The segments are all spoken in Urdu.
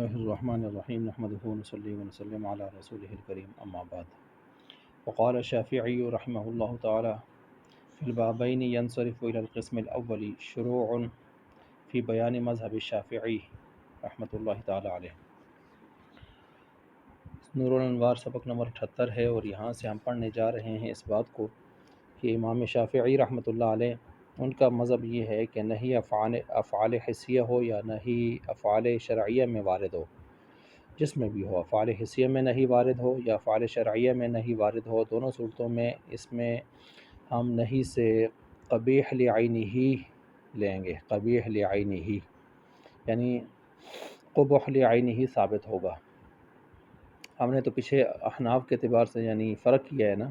اللہ الرحمن الرحیم نحمدہ ونصلی ونسلم علی رسولہ الکریم اما بعد وقال الشافعی رحمہ اللہ تعالی فی البابین ینصرف الی القسم الاول شروع فی بیان مذہب الشافعی رحمۃ اللہ تعالی علیہ۔ نور الانوار سبق نمبر 78 ہے، اور یہاں سے ہم پڑھنے جا رہے ہیں اس بات کو کہ امام شافعی رحمۃ اللہ علیہ ان کا مذہب یہ ہے کہ نہ ہی افعال حسیہ ہو یا نہ ہی افعال شرعیہ میں وارد ہو، جس میں بھی ہو، افعال حسیہ میں نہیں وارد ہو یا افعال شرعیہ میں نہیں وارد ہو، دونوں صورتوں میں اس میں ہم نہیں سے قبیح لعینہ لیں گے، قبیح لعینہ یعنی قبح لعینہ ثابت ہوگا۔ ہم نے تو پیچھے احناف کے اعتبار سے یعنی فرق کیا ہے نا،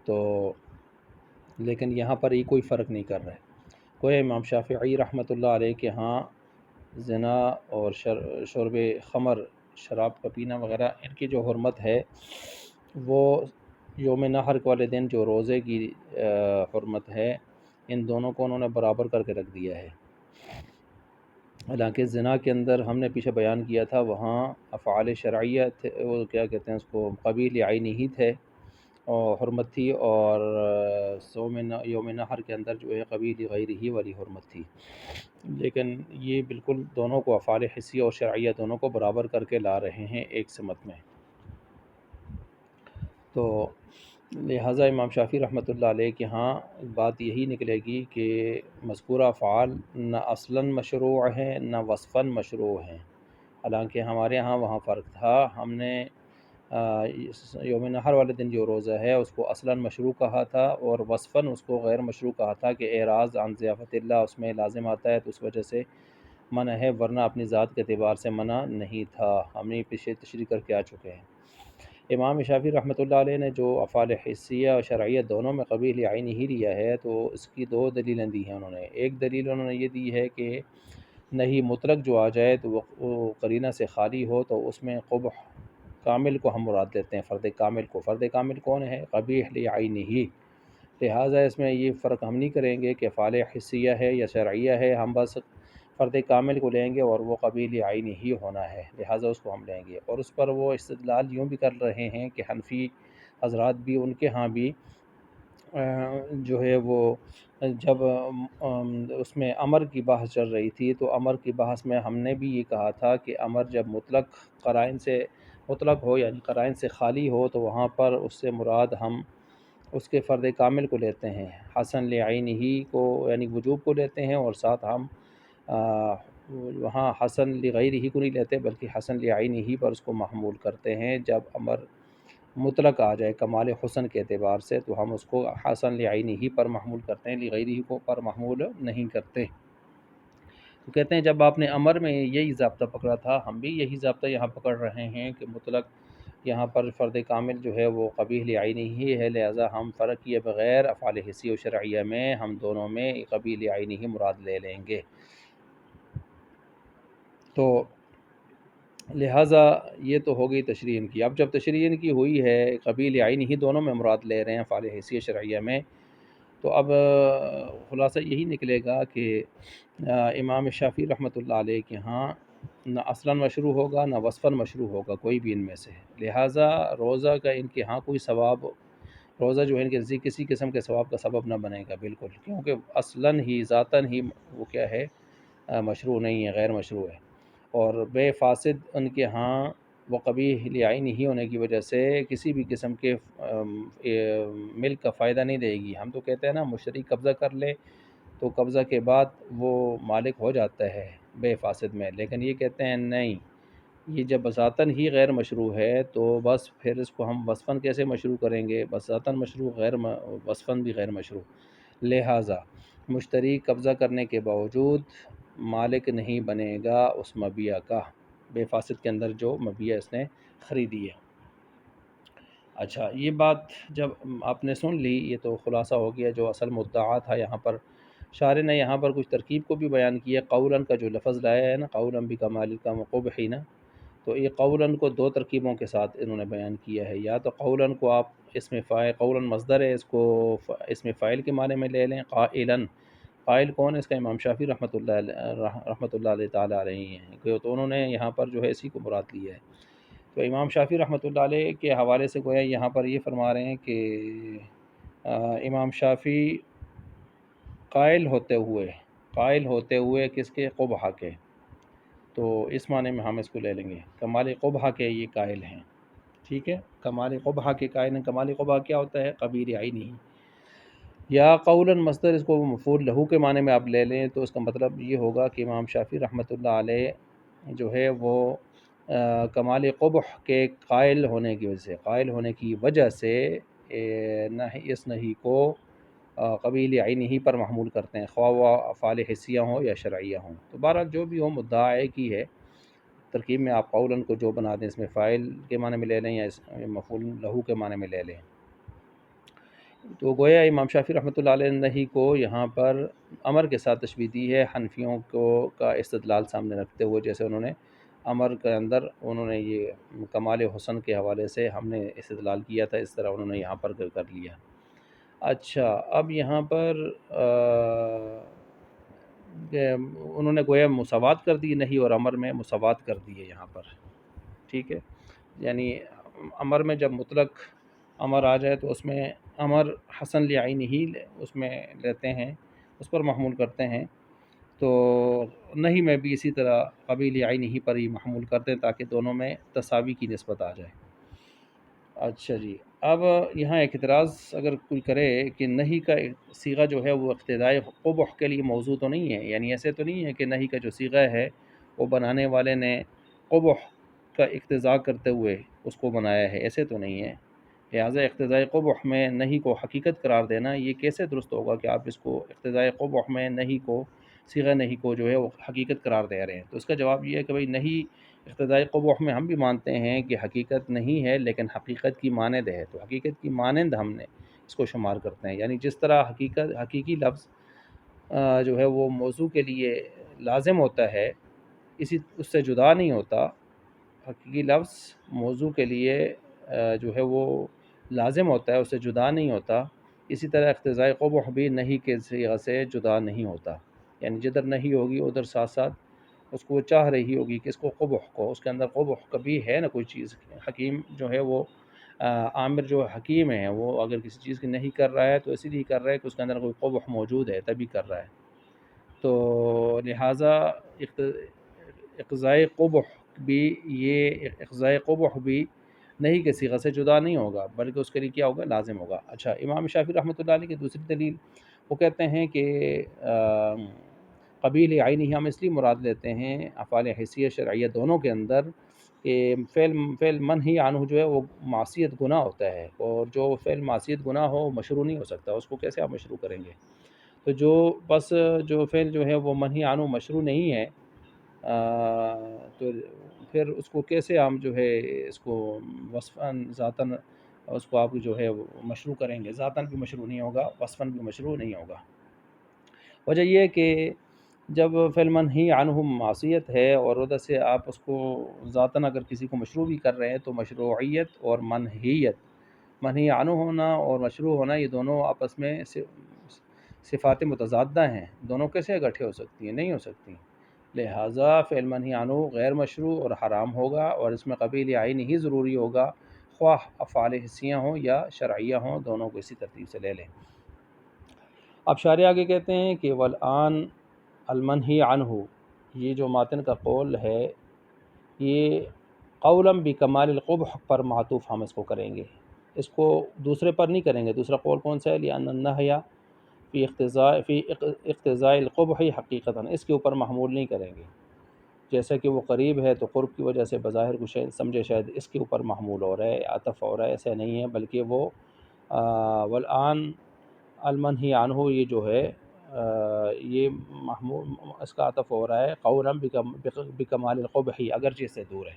تو لیکن یہاں پر یہ کوئی فرق نہیں کر رہے۔ کوئی امام شافعی رحمۃ اللہ علیہ کے ہاں زنا اور شرب خمر، شراب کا پینا وغیرہ، ان کی جو حرمت ہے وہ یوم نحر والے دن جو روزے کی حرمت ہے، ان دونوں کو انہوں نے برابر کر کے رکھ دیا ہے۔ حالانکہ زنا کے اندر ہم نے پیچھے بیان کیا تھا، وہاں افعال شرعیہ تھے، وہ کیا کہتے ہیں اس کو، قبیح عینی ہی تھے اور حرمت تھی، اور یوم نحر کے اندر جو ہے قبیح غیر ہی والی حرمت تھی۔ لیکن یہ بالکل دونوں کو، افعال حسیہ اور شرعیہ دونوں کو برابر کر کے لا رہے ہیں ایک سمت میں۔ تو لہٰذا امام شافعی رحمۃ اللہ علیہ کے ہاں بات یہی نکلے گی کہ مذکورہ افعال نہ اصلاً مشروع ہیں نہ وصفاً مشروع ہیں۔ حالانکہ ہمارے ہاں وہاں فرق تھا، ہم نے یوم نحر والے دن جو روزہ ہے اس کو اصلاً مشروع کہا تھا، اور وصفاً اس کو غیر مشروع کہا تھا کہ اعراض عن ضیافت اللہ اس میں لازم آتا ہے، تو اس وجہ سے منع ہے، ورنہ اپنی ذات کے اعتبار سے منع نہیں تھا۔ ہم نے پیچھے تشریح کر کے آ چکے ہیں۔ امام شافعی رحمۃ اللہ علیہ نے جو افعال حسیہ اور شرعیہ دونوں میں قبیح عینی ہی لیا ہے، تو اس کی دو دلیلیں دی ہیں انہوں نے۔ ایک دلیل انہوں نے یہ دی ہے کہ نہیں مطلق جو آ جائے تو وہ قرینہ سے خالی ہو، تو اس میں قبح کامل کو ہم مراد لیتے ہیں، فرد کامل کو۔ فرد کامل کون ہے؟ قبیح عینی۔ لہٰذا اس میں یہ فرق ہم نہیں کریں گے کہ افعال حسیہ ہے یا شرعیہ ہے، ہم بس فرد کامل کو لیں گے اور وہ قبیح عینی ہی ہونا ہے، لہٰذا اس کو ہم لیں گے۔ اور اس پر وہ استدلال یوں بھی کر رہے ہیں کہ حنفی حضرات بھی، ان کے ہاں بھی جو ہے وہ جب اس میں امر کی بحث چل رہی تھی، تو امر کی بحث میں ہم نے بھی یہ کہا تھا کہ امر جب مطلق قرائن سے مطلق ہو یعنی قرائن سے خالی ہو، تو وہاں پر اس سے مراد ہم اس کے فرد کامل کو لیتے ہیں، حسن لعینہ کو یعنی وجوب کو لیتے ہیں، اور ساتھ ہم وہاں حسن لغیرہ کو نہیں لیتے بلکہ حسن لعینہ پر اس کو محمول کرتے ہیں۔ جب امر مطلق آ جائے کمال حسن کے اعتبار سے، تو ہم اس کو حسن لعینہ پر محمول کرتے ہیں، لغیرہ کو پر محمول نہیں کرتے۔ تو کہتے ہیں جب آپ نے امر میں یہی ضابطہ پکڑا تھا، ہم بھی یہی ضابطہ یہاں پکڑ رہے ہیں کہ مطلق یہاں پر فرد کامل جو ہے وہ قبیح عینی ہی ہے، لہٰذا ہم فرق کیے بغیر افعال حسیہ و شرعیہ میں ہم دونوں میں قبیح عینی ہی مراد لے لیں گے۔ تو لہٰذا یہ تو ہو گئی تشریح ان کی۔ اب جب تشریح ان کی ہوئی ہے قبیح عینی ہی دونوں میں مراد لے رہے ہیں افعال حسیہ شرعیہ میں، تو اب خلاصہ یہی نکلے گا کہ امام شافعی رحمۃ اللہ علیہ کے ہاں نہ اصلاً مشروع ہوگا نہ وصفاً مشروع ہوگا کوئی بھی ان میں سے، لہٰذا روزہ کا ان کے ہاں کوئی ثواب، روزہ جو ہے ان کے کسی قسم کے ثواب کا سبب نہ بنے گا بالکل، کیونکہ اصلاً ہی ذاتاً ہی وہ کیا ہے، مشروع نہیں ہے، غیر مشروع ہے۔ اور بے فاسد ان کے ہاں وہ قبیح عینی ہی ہونے کی وجہ سے کسی بھی قسم کے ملک کا فائدہ نہیں دے گی۔ ہم تو کہتے ہیں نا مشتری قبضہ کر لے تو قبضہ کے بعد وہ مالک ہو جاتا ہے بے فاسد میں، لیکن یہ کہتے ہیں نہیں، یہ جب بذاتاً ہی غیر مشروع ہے تو بس پھر اس کو ہم وصفاً کیسے مشروع کریں گے؟ بذاتاً مشروع وصفاً بھی غیر مشروع، لہٰذا مشتری قبضہ کرنے کے باوجود مالک نہیں بنے گا اس مبیع کا، بے فاسد کے اندر جو مبیع اس نے خریدی ہے۔ اچھا، یہ بات جب آپ نے سن لی، یہ تو خلاصہ ہو گیا جو اصل مدعا تھا۔ یہاں پر شارح نے یہاں پر کچھ ترکیب کو بھی بیان کیا، قولاً کا جو لفظ لایا ہے نا، قولاً بکمال قبحین، تو یہ قولاً کو دو ترکیبوں کے ساتھ انہوں نے بیان کیا ہے۔ یا تو قولاً کو آپ اس میں فاعل، قولاً مصدر ہے، اس کو اس میں فاعل کے معنی میں لے لیں، قائلاً قائل کون ہے اس کا؟ امام شافعی رحمۃ اللہ علیہ تعالیٰ علیہ ہیں، تو انہوں نے یہاں پر جو ہے اسی کو مراد لیا ہے۔ تو امام شافعی رحمۃ اللہ علیہ کے حوالے سے گویا یہاں پر یہ فرما رہے ہیں کہ امام شافعی قائل ہوتے ہوئے کس کے؟ قبح کے، تو اس معنی میں ہم اس کو لے لیں گے کمال قبح کے یہ قائل ہیں، ٹھیک ہے، کمال قبح کے قائل ہیں۔ کمال قبح کیا ہوتا ہے؟ قبیل عینی، یا قولاً مصدر اس کو مفعول لہو کے معنی میں آپ لے لیں تو اس کا مطلب یہ ہوگا کہ امام شافعی رحمۃ اللہ علیہ جو ہے وہ کمال قبح کے قائل ہونے کی وجہ سے اس نہیں کو قبیل عینی ہی پر محمول کرتے ہیں، خواہ وہ افعال حسیہ ہوں یا شرعیہ ہوں۔ تو بہرحال جو بھی ہو مدعا ہے کی ہے، ترکیب میں آپ قولاً کو جو بنا دیں، اس میں فاعل کے معنی میں لے لیں یا مفعول لہو کے معنی میں لے لیں۔ تو گویا امام شافعی رحمۃ اللہ علیہ نے کو یہاں پر امر کے ساتھ تشبیہ دی ہے، حنفیوں کا استدلال سامنے رکھتے ہوئے، جیسے انہوں نے امر کے اندر انہوں نے یہ کمال حسن کے حوالے سے ہم نے استدلال کیا تھا، اس طرح انہوں نے یہاں پر کر لیا۔ اچھا، اب یہاں پر انہوں نے گویا مساوات کر دی، نہیں اور امر میں مساوات کر دی ہے یہاں پر، ٹھیک ہے، یعنی امر میں جب مطلق امر آ جائے تو اس میں امر حسن لعینہ ہی اس میں لیتے ہیں، اس پر محمول کرتے ہیں، تو نہیں میں بھی اسی طرح قبیل عینہ ہی پر ہی محمول کرتے ہیں تاکہ دونوں میں تساوی کی نسبت آ جائے۔ اچھا جی، اب یہاں ایک اعتراض اگر کوئی کرے کہ نہیں کا صیغہ جو ہے وہ اقتداء قبح کے لیے موضوع تو نہیں ہے، یعنی ایسے تو نہیں ہے کہ نہیں کا جو صیغہ ہے وہ بنانے والے نے قبح کا اقتضاء کرتے ہوئے اس کو بنایا ہے، ایسے تو نہیں ہے، لہٰذا اقتضاء قبح میں نہیں کو حقیقت قرار دینا یہ کیسے درست ہوگا کہ آپ اس کو اقتضاء قبح میں نہیں کو، صیغہ نہیں کو جو ہے وہ حقیقت قرار دے رہے ہیں؟ تو اس کا جواب یہ ہے کہ بھئی نہیں اقتضاء قبح میں ہم بھی مانتے ہیں کہ حقیقت نہیں ہے لیکن حقیقت کی مانند ہے، تو حقیقت کی مانند ہم نے اس کو شمار کرتے ہیں، یعنی جس طرح حقیقی لفظ جو ہے وہ موضوع کے لیے لازم ہوتا ہے، اس سے جدا نہیں ہوتا، حقیقی لفظ موضوع کے لیے جو ہے وہ لازم ہوتا ہے، اس سے جدا نہیں ہوتا، اسی طرح اقتضاء قبح بھی نہیں کے صیغہ سے جدا نہیں ہوتا، یعنی جدھر نہیں ہوگی ادھر ساتھ ساتھ اس کو وہ چاہ رہی ہوگی کہ اس کو قبح کو، اس کے اندر قبح کبھی ہے نا کوئی چیز، حکیم جو ہے وہ عامر جو حکیم ہے وہ اگر کسی چیز کی نہیں کر رہا ہے تو اسی لیے کر رہا ہے کہ اس کے اندر کوئی قبح موجود ہے تبھی کر رہا ہے، تو لہٰذا اقتضاء قبح بھی نہیں کے صیغہ سے جدا نہیں ہوگا بلکہ اس کے لیے کیا ہوگا؟ لازم ہوگا۔ اچھا، امام شافعی رحمۃ اللہ علیہ کی دوسری دلیل وہ کہتے ہیں کہ قبیل عینی ہم اس لیے مراد لیتے ہیں افعال حسیہ شرعیہ دونوں کے اندر کہ فعل منہی عنہ جو ہے وہ معصیت گناہ ہوتا ہے، اور جو فعل معصیت گناہ ہو مشروع نہیں ہو سکتا، اس کو کیسے آپ مشروع کریں گے؟ تو جو فعل جو ہے وہ منہی عنہ مشروع نہیں ہے، تو پھر اس کو کیسے ہم جو ہے اس کو وصفاً ذاتاً اس کو آپ جو ہے مشروع کریں گے؟ ذاتاً بھی مشروع نہیں ہوگا، وصفاً بھی مشروع نہیں ہوگا۔ وجہ یہ ہے کہ جب فعل منہی عنہ معصیت ہے اور ادھر سے آپ اس کو ذاتاً اگر کسی کو مشروع بھی کر رہے ہیں تو مشروعیت اور منہی عنہ ہونا اور مشروع ہونا یہ دونوں آپس میں صفات متضادہ ہیں، دونوں کیسے اکٹھے ہو سکتی ہیں؟ نہیں ہو سکتی، لہٰذا فعل منہی عنہ غیر مشروع اور حرام ہوگا اور اس میں قبیل عینی ہی ضروری ہوگا، خواہ افعال حسیہ ہوں یا شرعیہ ہوں، دونوں کو اسی ترتیب سے لے لیں۔ اب شارح آگے کہتے ہیں کہ والآن المنہی عنہ، یہ جو ماتن کا قول ہے یہ قولاً بکمال القبح پر معطوف ہم اس کو کریں گے، اس کو دوسرے پر نہیں کریں گے۔ دوسرا قول کون سا ہے؟ لأن النہی فی اقتضاء القبح حقیقتاً، اس کے اوپر محمول نہیں کریں گے، جیسا کہ وہ قریب ہے تو قرب کی وجہ سے بظاہر کچھ سمجھے شاید اس کے اوپر محمول ہو رہا ہے، عطف ہو رہا ہے، ایسا نہیں ہے، بلکہ وہ والآن المنہی عنہ یہ جو ہے یہ محمول اس کا عطف ہو رہا ہے قولاً بکمال القبح، اگرچہ اس سے دور ہے۔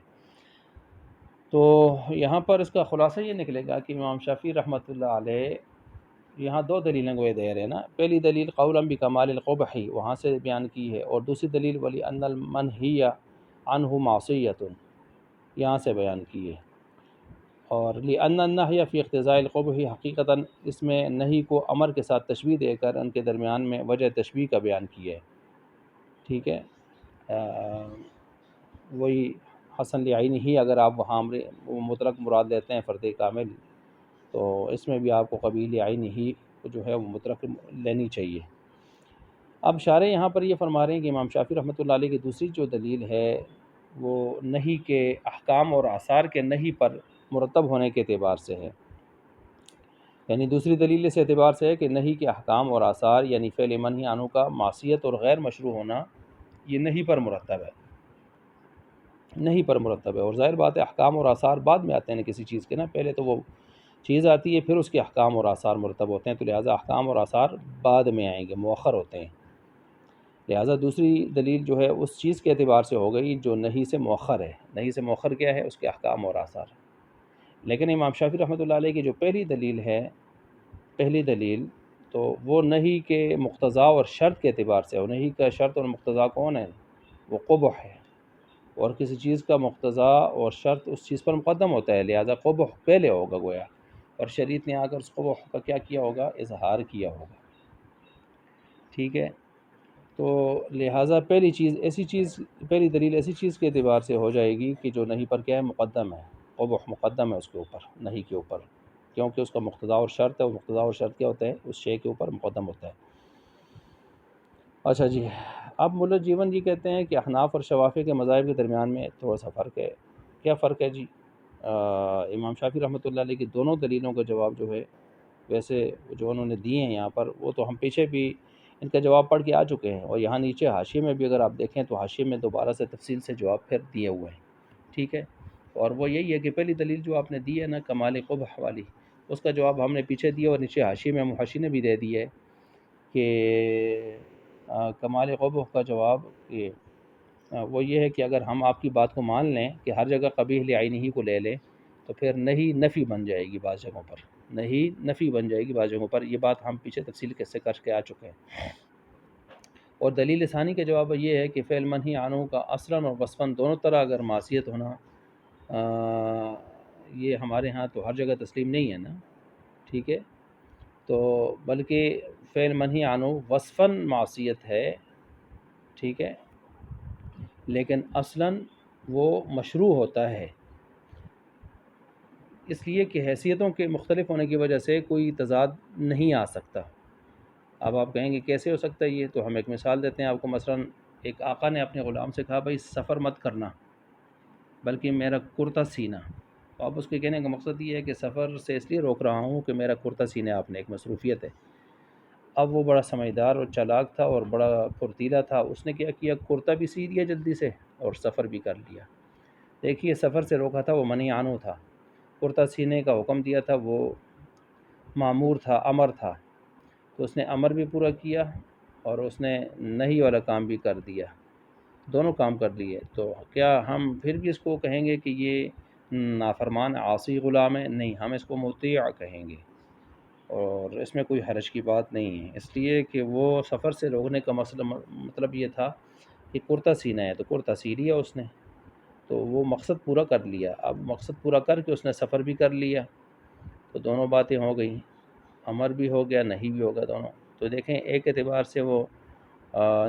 تو یہاں پر اس کا خلاصہ یہ نکلے گا کہ امام شافعی رحمۃ اللہ علیہ یہاں دو دلیلیں گوئے دے رہے ہیں نا، پہلی دلیل قولاً بکمال القبح وہاں سے بیان کی ہے، اور دوسری دلیل ولی ان المنہی عنہ معصیۃ یہاں سے بیان کی ہے، اور لأن النہی فی اقتضاء القبح حقیقتاً اس میں نہی کو امر کے ساتھ تشبیہ دے کر ان کے درمیان میں وجہ تشبیہ کا بیان کیا ہے، ٹھیک ہے۔ وہی حسن لعینہ ہی اگر آپ وہاں مطلق مراد لیتے ہیں فرد کامل، تو اس میں بھی آپ کو قبیل عین ہی جو ہے وہ مطلق لینی چاہیے۔ اب شارح یہاں پر یہ فرما رہے ہیں کہ امام شافعی رحمۃ اللہ علیہ کی دوسری جو دلیل ہے وہ نہی کے احکام اور آثار کے نہی پر مرتب ہونے کے اعتبار سے ہے، یعنی دوسری دلیل اس اعتبار سے ہے کہ نہی کے احکام اور آثار یعنی فعل منہی عنہ کا معصیت اور غیر مشروع ہونا یہ نہی پر مرتب ہے، نہی پر مرتب ہے۔ اور ظاہر بات ہے احکام اور آثار بعد میں آتے ہیں کسی چیز کے، نا پہلے تو وہ چیز آتی ہے پھر اس کے احکام اور آثار مرتب ہوتے ہیں، تو لہٰذا احکام اور آثار بعد میں آئیں گے، مؤخر ہوتے ہیں، لہٰذا دوسری دلیل جو ہے اس چیز کے اعتبار سے ہو گئی جو نہی سے مؤخر ہے۔ نہی سے مؤخر کیا ہے؟ اس کے احکام اور آثار۔ لیکن امام شافعی رحمۃ اللہ علیہ کی جو پہلی دلیل ہے، پہلی دلیل تو وہ نہی کے مقتضا اور شرط کے اعتبار سے، اور نہی کا شرط اور مقتضا کون ہے؟ وہ قبح ہے، اور کسی چیز کا مقتضا اور شرط اس چیز پر مقدم ہوتا ہے، لہٰذا قبح پہلے ہوگا گویا، اور شریعت نے آ کر اس قبح کا کیا کیا ہوگا؟ اظہار کیا ہوگا، ٹھیک ہے۔ تو لہٰذا پہلی دلیل ایسی چیز کے اعتبار سے ہو جائے گی کہ جو نہی پر کیا ہے؟ مقدم ہے، قبح مقدم ہے اس کے اوپر، نہی کے اوپر، کیونکہ اس کا مقتضا اور شرط ہے، اور مقتضا اور شرط کیا ہوتا ہے؟ اس شے کے اوپر مقدم ہوتا ہے۔ اچھا جی، اب ملا جیون جی کہتے ہیں کہ احناف اور شوافی کے مذاہب کے درمیان میں تھوڑا سا فرق ہے۔ کیا فرق ہے جی؟ امام شافعی رحمۃ اللہ علیہ کی دونوں دلیلوں کا جواب جو ہے ویسے جو انہوں نے دیے ہیں یہاں پر، وہ تو ہم پیچھے بھی ان کا جواب پڑھ کے آ چکے ہیں، اور یہاں نیچے حاشیے میں بھی اگر آپ دیکھیں تو حاشیے میں دوبارہ سے تفصیل سے جواب پھر دیے ہوئے ہیں، ٹھیک ہے۔ اور وہ یہی ہے کہ پہلی دلیل جو آپ نے دی ہے نا کمال قبح والی، اس کا جواب ہم نے پیچھے دیا، اور نیچے حاشیے میں محشی نے بھی دے دیا ہے کہ کمال قبح کا جواب وہ یہ ہے کہ اگر ہم آپ کی بات کو مان لیں کہ ہر جگہ قبیح لعینہ ہی کو لے لیں تو پھر نہی نفی بن جائے گی بعض جگہوں پر، نہی نفی بن جائے گی بعض جگہوں پر، یہ بات ہم پیچھے تفصیل کیسے کر کے آ چکے ہیں۔ اور دلیل ثانی کا جواب یہ ہے کہ فعل منہی عنہ کا اصلاً اور وصفاً دونوں طرح اگر معصیت ہونا، یہ ہمارے ہاں تو ہر جگہ تسلیم نہیں ہے نا، ٹھیک ہے، تو بلکہ فعل منہی عنہ وصفاً معصیت ہے، ٹھیک ہے، لیکن اصلاً وہ مشروع ہوتا ہے، اس لیے کہ حیثیتوں کے مختلف ہونے کی وجہ سے کوئی تضاد نہیں آ سکتا۔ اب آپ کہیں گے کیسے ہو سکتا ہے یہ؟ تو ہم ایک مثال دیتے ہیں آپ کو۔ مثلاً ایک آقا نے اپنے غلام سے کہا بھائی سفر مت کرنا بلکہ میرا کرتا سینا، تو اب اس کے کہنے کا مقصد یہ ہے کہ سفر سے اس لیے روک رہا ہوں کہ میرا کرتا سینا آپ نے، ایک مصروفیت ہے۔ اب وہ بڑا سمجھدار اور چالاک تھا اور بڑا پھرتیلا تھا، اس نے کیا کیا؟ کرتا بھی سی دیا جلدی سے اور سفر بھی کر لیا۔ دیکھیے سفر سے روکا تھا وہ منہی عنہ تھا، کرتا سینے کا حکم دیا تھا وہ مامور تھا، امر تھا، تو اس نے امر بھی پورا کیا اور اس نے نہی والا کام بھی کر دیا، دونوں کام کر لیے۔ تو کیا ہم پھر بھی اس کو کہیں گے کہ یہ نافرمان عاصی غلام ہے؟ نہیں، ہم اس کو مطیع کہیں گے، اور اس میں کوئی حرج کی بات نہیں ہے، اس لیے کہ وہ سفر سے روکنے کا مطلب یہ تھا کہ کرتا سینا ہے تو کرتا سی لیا اس نے، تو وہ مقصد پورا کر لیا۔ اب مقصد پورا کر کے اس نے سفر بھی کر لیا، تو دونوں باتیں ہو گئیں، امر بھی ہو گیا، نہیں بھی ہو گیا، دونوں۔ تو دیکھیں ایک اعتبار سے وہ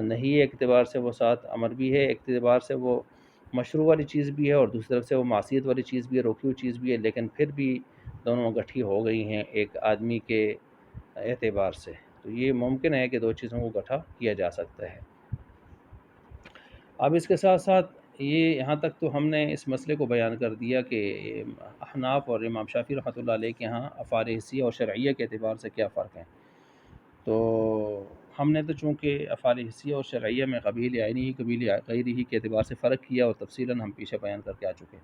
نہیں، ایک اعتبار سے وہ ساتھ امر بھی ہے، ایک اعتبار سے وہ مشروع والی چیز بھی ہے، اور دوسری طرف سے وہ معصیت والی چیز بھی ہے، روکی ہوئی چیز بھی ہے، لیکن پھر بھی دونوں گٹھی ہو گئی ہیں ایک آدمی کے اعتبار سے۔ تو یہ ممکن ہے کہ دو چیزوں کو گٹھا کیا جا سکتا ہے۔ اب اس کے ساتھ ساتھ یہ یہاں تک تو ہم نے اس مسئلے کو بیان کر دیا کہ احناف اور امام شافعی رحمۃ اللہ علیہ کے ہاں افعال حسیہ اور شرعیہ کے اعتبار سے کیا فرق ہیں۔ تو ہم نے تو چونکہ افعال حسیہ اور شرعیہ میں قبیل عینی ہی قبیل غیری ہی کے اعتبار سے فرق کیا، اور تفصیلاً ہم پیچھے بیان کر کے آ چکے ہیں،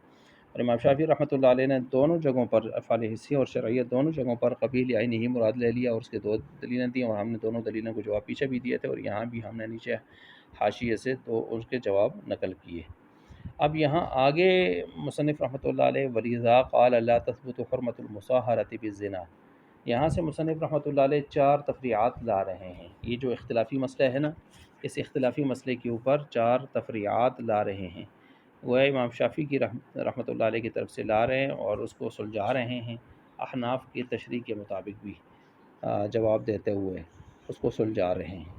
اور امام شافعی رحمۃ اللہ علیہ نے دونوں جگہوں پر افعال حسیہ اور شرعیہ دونوں جگہوں پر قبیل عینی ہی مراد لے لیا، اور اس کے دو دلیلیں دیں، اور ہم نے دونوں دلیلوں کو جواب پیچھے بھی دیے تھے، اور یہاں بھی ہم نے نیچے حاشیے سے تو اس کے جواب نقل کیے۔ اب یہاں آگے مصنف رحمۃ اللہ علیہ وَلِذَا قَالَ لَا تَثْبُتُ حُرْمَةُ الْمُصَاهَرَةِ بِالزِّنَا، یہاں سے مصنف رحمۃ اللہ علیہ چار تفریعات لا رہے ہیں۔ یہ جو اختلافی مسئلہ ہے نا، اس اختلافی مسئلے کے اوپر چار تفریعات لا رہے ہیں۔ وہ امام شافعی کی رحمۃ اللہ علیہ کی طرف سے لا رہے ہیں اور اس کو سلجھا رہے ہیں، احناف کی تشریح کے مطابق بھی جواب دیتے ہوئے اس کو سلجھا رہے ہیں۔